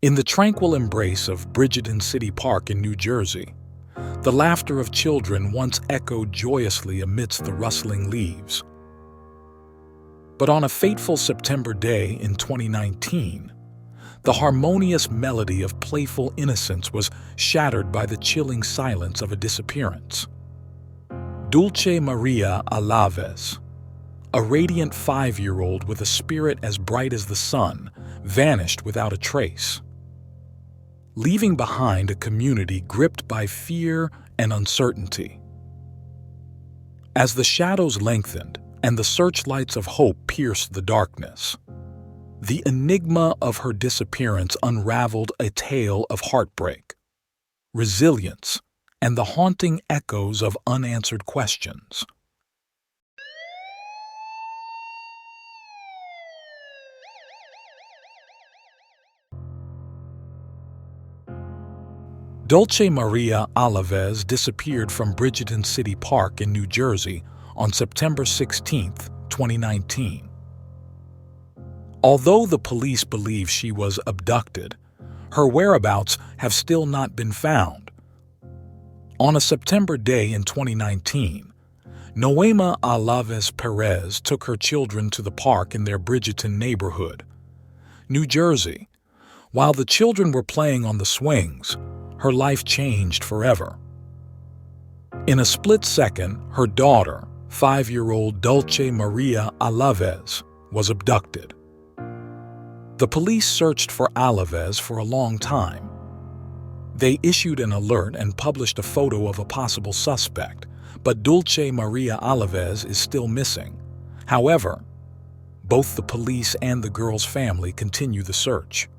In the tranquil embrace of Bridgeton City Park in New Jersey, the laughter of children once echoed joyously amidst the rustling leaves. But on a fateful September day in 2019, the harmonious melody of playful innocence was shattered by the chilling silence of a disappearance. Dulce Maria Alavez, a radiant 5-year-old with a spirit as bright as the sun, vanished without a trace, leaving behind a community gripped by fear and uncertainty. As the shadows lengthened and the searchlights of hope pierced the darkness, the enigma of her disappearance unraveled a tale of heartbreak, resilience, and the haunting echoes of unanswered questions. Dulce Maria Alavez disappeared from Bridgeton City Park in New Jersey on September 16, 2019. Although the police believe she was abducted, her whereabouts have still not been found. On a September day in 2019, Noema Alavez Perez took her children to the park in their Bridgeton neighborhood, New Jersey. While the children were playing on the swings, her life changed forever. In a split second, her daughter, 5-year-old Dulce Maria Alavez, was abducted. The police searched for Alavez for a long time. They issued an alert and published a photo of a possible suspect, but Dulce Maria Alavez is still missing. However, both the police and the girl's family continue the search.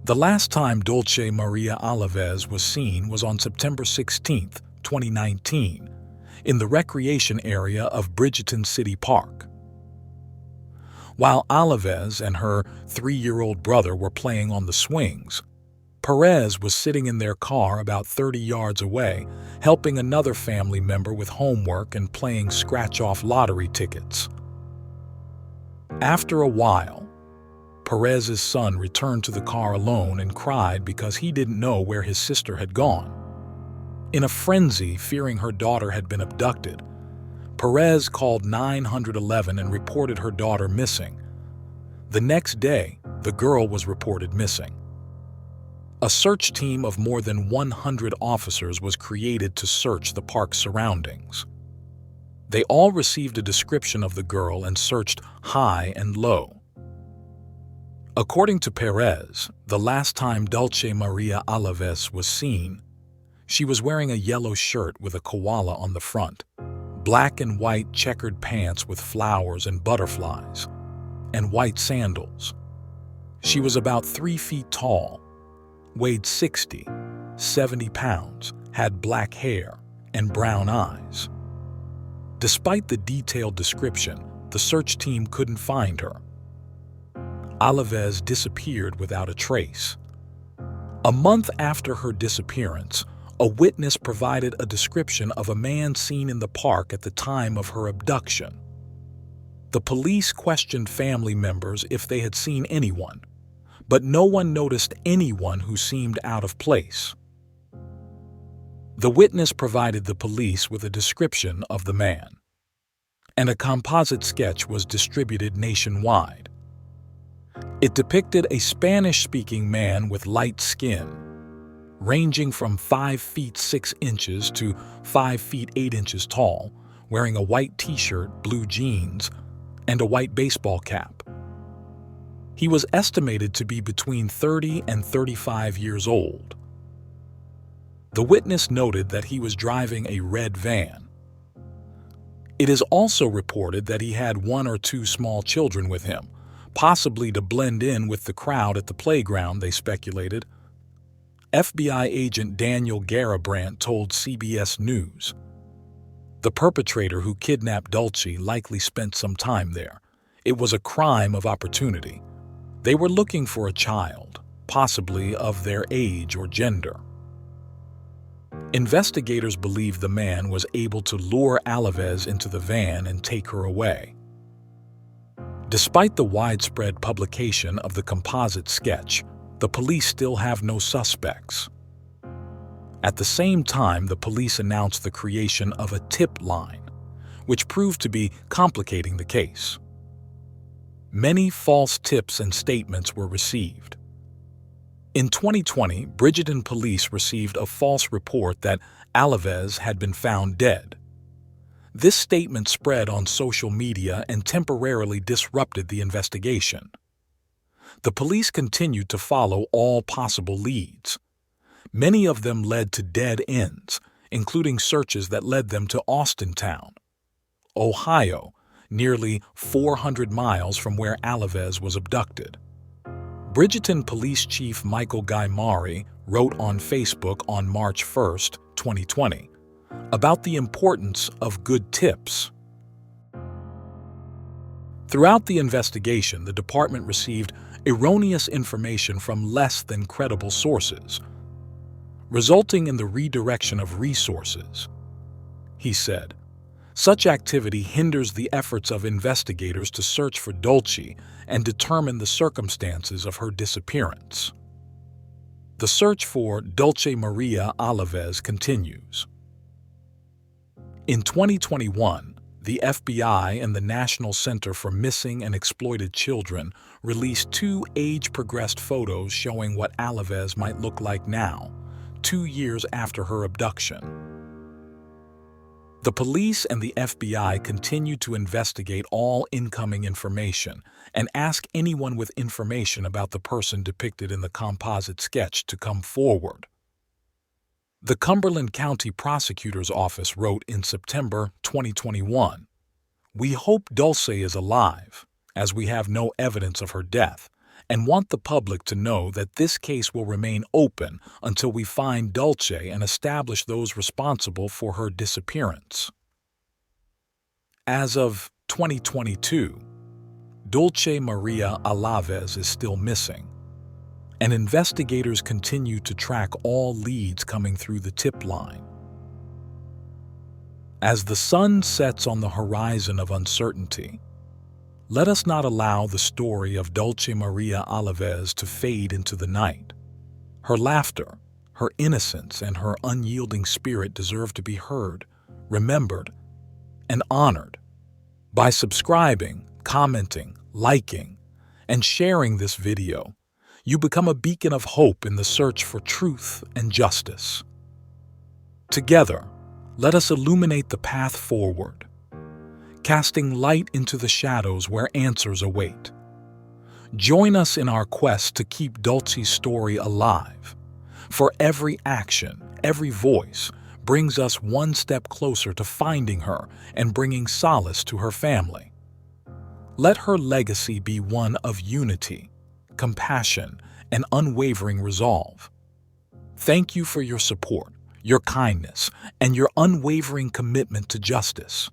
The last time Dulce Maria Alavez was seen was on September 16, 2019, in the recreation area of Bridgeton City Park. While Alavez and her 3-year-old brother were playing on the swings, Perez was sitting in their car about 30 yards away, helping another family member with homework and playing scratch-off lottery tickets. After a while, Perez's son returned to the car alone and cried because he didn't know where his sister had gone. In a frenzy, fearing her daughter had been abducted, Perez called 911 and reported her daughter missing. The next day, the girl was reported missing. A search team of more than 100 officers was created to search the park's surroundings. They all received a description of the girl and searched high and low. According to Perez, the last time Dulce Maria Alavez was seen, she was wearing a yellow shirt with a koala on the front, black and white checkered pants with flowers and butterflies, and white sandals. She was about 3 feet tall, weighed 70 pounds, had black hair and brown eyes. Despite the detailed description, the search team couldn't find her. Alavez disappeared without a trace. A month after her disappearance, a witness provided a description of a man seen in the park at the time of her abduction. The police questioned family members if they had seen anyone, but no one noticed anyone who seemed out of place. The witness provided the police with a description of the man, and a composite sketch was distributed nationwide. It depicted a Spanish-speaking man with light skin, ranging from 5 feet 6 inches to 5 feet 8 inches tall, wearing a white t-shirt, blue jeans, and a white baseball cap. He was estimated to be between 30 and 35 years old. The witness noted that he was driving a red van. It is also reported that he had 1 or 2 small children with him, possibly to blend in with the crowd at the playground, they speculated. FBI agent Daniel Garabrandt told CBS News. The perpetrator who kidnapped Dulce likely spent some time there. It was a crime of opportunity. They were looking for a child, possibly of their age or gender. Investigators believe the man was able to lure Alavez into the van and take her away. Despite the widespread publication of the composite sketch, the police still have no suspects. At the same time, the police announced the creation of a tip line, which proved to be complicating the case. Many false tips and statements were received. In 2020, Bridgeton police received a false report that Alavez had been found dead. This statement spread on social media and temporarily disrupted the investigation. The police continued to follow all possible leads. Many of them led to dead ends, including searches that led them to Austintown, Ohio, nearly 400 miles from where Alavez was abducted. Bridgeton Police Chief Michael Guy-Mari wrote on Facebook on March 1, 2020, about the importance of good tips. Throughout the investigation, the department received erroneous information from less than credible sources, resulting in the redirection of resources. He said, "Such activity hinders the efforts of investigators to search for Dulce and determine the circumstances of her disappearance." The search for Dulce Maria Alavez continues. In 2021, the FBI and the National Center for Missing and Exploited Children released 2 age-progressed photos showing what Alavez might look like now, 2 years after her abduction. The police and the FBI continue to investigate all incoming information and ask anyone with information about the person depicted in the composite sketch to come forward. The Cumberland County Prosecutor's Office wrote in September 2021, "We hope Dulce is alive, as we have no evidence of her death, and want the public to know that this case will remain open until we find Dulce and establish those responsible for her disappearance." As of 2022, Dulce Maria Alavez is still missing, and investigators continue to track all leads coming through the tip line. As the sun sets on the horizon of uncertainty, let us not allow the story of Dulce Maria Alavez to fade into the night. Her laughter, her innocence, and her unyielding spirit deserve to be heard, remembered, and honored. By subscribing, commenting, liking, and sharing this video, you become a beacon of hope in the search for truth and justice. Together, let us illuminate the path forward, casting light into the shadows where answers await. Join us in our quest to keep Dulce's story alive, for every action, every voice brings us one step closer to finding her and bringing solace to her family. Let her legacy be one of unity, compassion, and unwavering resolve. Thank you for your support, your kindness, and your unwavering commitment to justice.